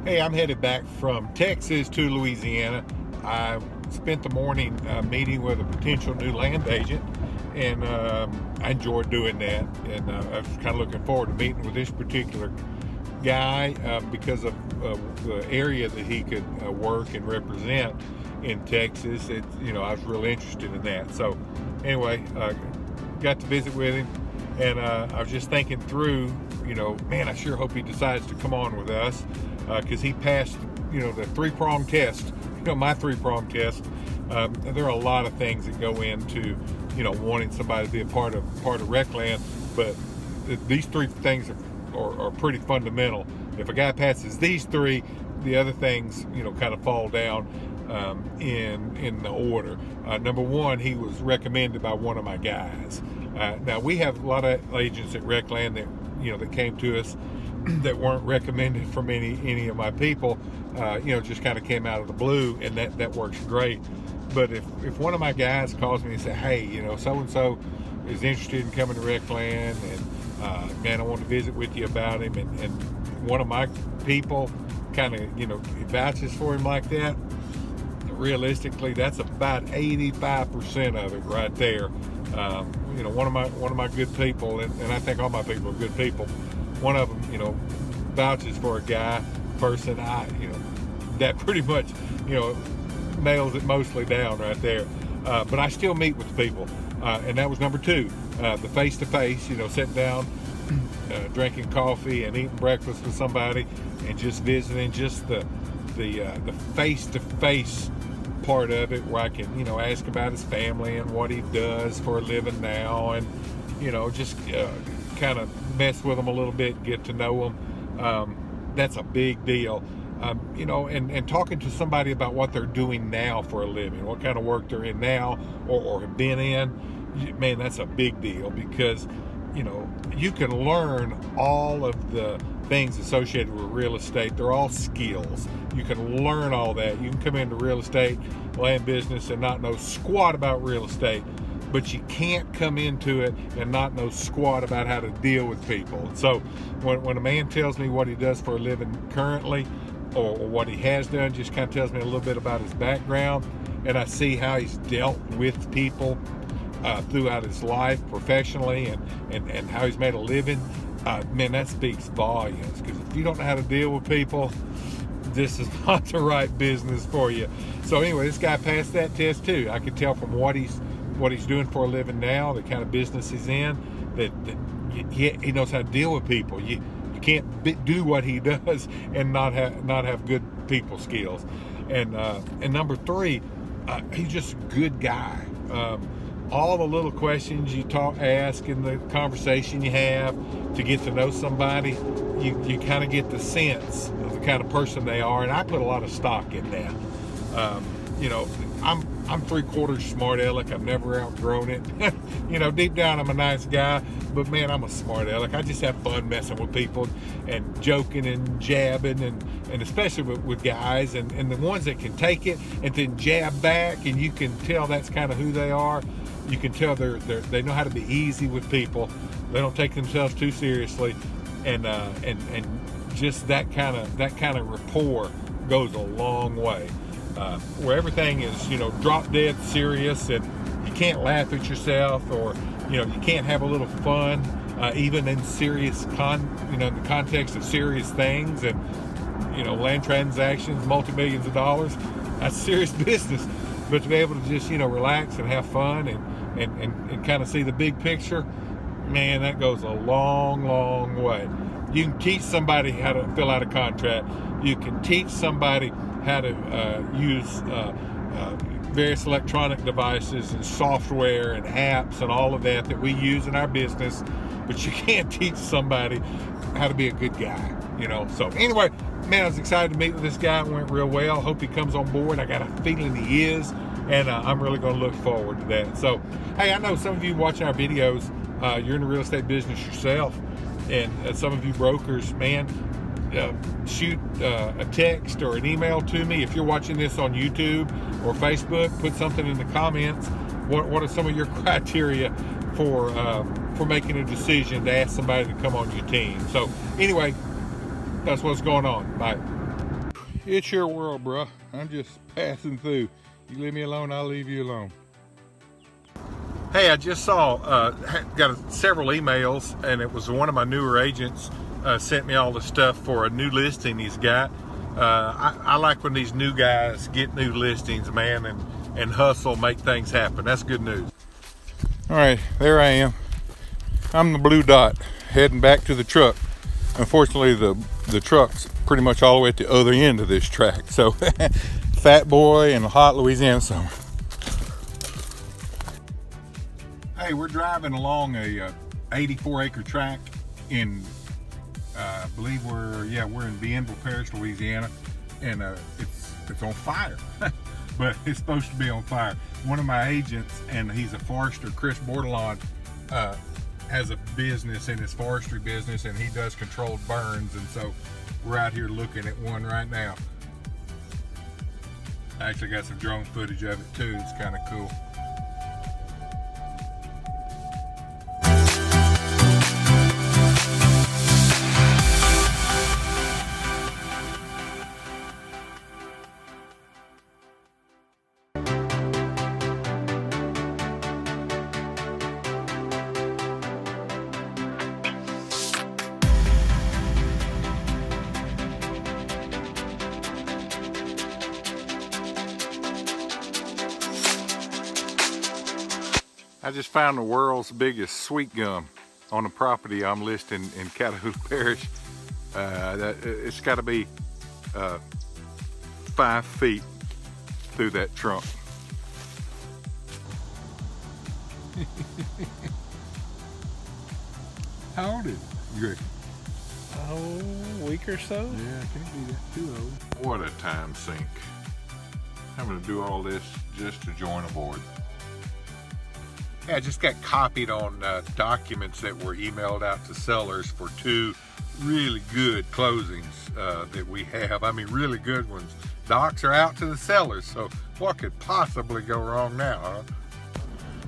Hey, I'm headed back from Texas to Louisiana. I spent the morning meeting with a potential new land agent, and I enjoyed doing that. And I was kind of looking forward to meeting with this particular guy because of the area that he could work and represent in Texas. I was really interested in that. So, anyway, got to visit with him, and I was just thinking through, man, I sure hope he decides to come on with us. Because he passed, the three-prong test, my three-prong test. There are a lot of things that go into, wanting somebody to be a part of RecLand, but these three things are pretty fundamental. If a guy passes these three, the other things, kind of fall down in the order. Number one, he was recommended by one of my guys. Now we have a lot of agents at RecLand that came to us that weren't recommended from any of my people, just kind of came out of the blue, and that works great. But if one of my guys calls me and say, hey, so-and-so is interested in coming to RecLand, and man, I want to visit with you about him, and one of my people kind of, vouches for him like that, realistically, that's about 85% of it right there. One of my good people, and I think all my people are good people. One of them, vouches for a guy, person. That pretty much, nails it mostly down right there. But I still meet with people, and that was number two. The face-to-face, sitting down, drinking coffee and eating breakfast with somebody, and just visiting, just the face-to-face part of it, where I can, ask about his family and what he does for a living now, and just kind of mess with them a little bit, get to know them. That's a big deal. And talking to somebody about what they're doing now for a living, what kind of work they're in now or have been in, man, that's a big deal, because you can learn all of the things associated with real estate. They're all skills. You can learn all that. You can come into real estate, land business, and not know squat about real estate, but you can't come into it and not know squat about how to deal with people. So when a man tells me what he does for a living currently, or what he has done, just kind of tells me a little bit about his background, and I see how he's dealt with people throughout his life professionally, and how he's made a living, man, that speaks volumes. Because if you don't know how to deal with people, this is not the right business for you. So anyway, this guy passed that test too. I could tell from what he's doing for a living now, the kind of business he's in, that he knows how to deal with people. You can't do what he does and not have good people skills. And number three, he's just a good guy. All the little questions you ask in the conversation you have to get to know somebody, you kind of get the sense of the kind of person they are, and I put a lot of stock in that. I'm 3/4 smart aleck. I've never outgrown it. Deep down I'm a nice guy, but man, I'm a smart aleck. I just have fun messing with people and joking and jabbing, and especially with guys, and the ones that can take it and then jab back, and you can tell that's kind of who they are. You can tell they know how to be easy with people. They don't take themselves too seriously, and just that kind of rapport goes a long way. Where everything is, drop dead serious, and you can't laugh at yourself, or you can't have a little fun, even in serious in the context of serious things, and land transactions, multi-millions of dollars. That's serious business. But to be able to just relax and have fun and kind of see the big picture, man, that goes a long way. You can teach somebody how to fill out a contract. You can teach somebody how to use various electronic devices and software and apps and all of that we use in our business, but you can't teach somebody how to be a good guy. So anyway, man, I was excited to meet with this guy. It went real well. Hope he comes on board. I got a feeling he is, and I'm really going to look forward to that. So, hey, I know some of you watching our videos, you're in the real estate business yourself, and some of you brokers, man, shoot a text or an email to me. If you're watching this on YouTube or Facebook, put something in the comments. What are some of your criteria for making a decision to ask somebody to come on your team? So anyway, that's what's going on. Bye. It's your world, bro. I'm just passing through. You leave me alone, I'll leave you alone. Hey, I just saw, got several emails, and it was one of my newer agents sent me all the stuff for a new listing he's got. I like when these new guys get new listings, man, and hustle, make things happen. That's good news. All right, there I am. I'm the blue dot heading back to the truck. Unfortunately, the truck's pretty much all the way at the other end of this track. So, fat boy in a hot Louisiana summer. Hey, we're driving along a 84-acre tract in, I believe we're in Bienville Parish, Louisiana, and it's on fire. But it's supposed to be on fire. One of my agents, and he's a forester, Chris Bordelon, has a business in his forestry business, and he does controlled burns, and so we're out here looking at one right now. I actually got some drone footage of it too. It's kind of cool. I just found the world's biggest sweet gum on a property I'm listing in Catahoula Parish. It's got to be 5 feet through that trunk. How old is it? You reckon? Oh, a week or so? Yeah, can't be that too old. What a time sink. Having to do all this just to join a board. Yeah, I just got copied on documents that were emailed out to sellers for 2 really good closings that we have. I mean, really good ones. Docs are out to the sellers, so what could possibly go wrong now, huh?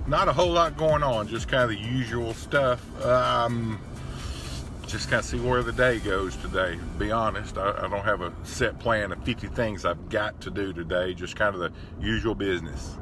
Not a whole lot going on, just kind of the usual stuff. Just kind of see where the day goes today. To be honest, I don't have a set plan of 50 things I've got to do today, just kind of the usual business.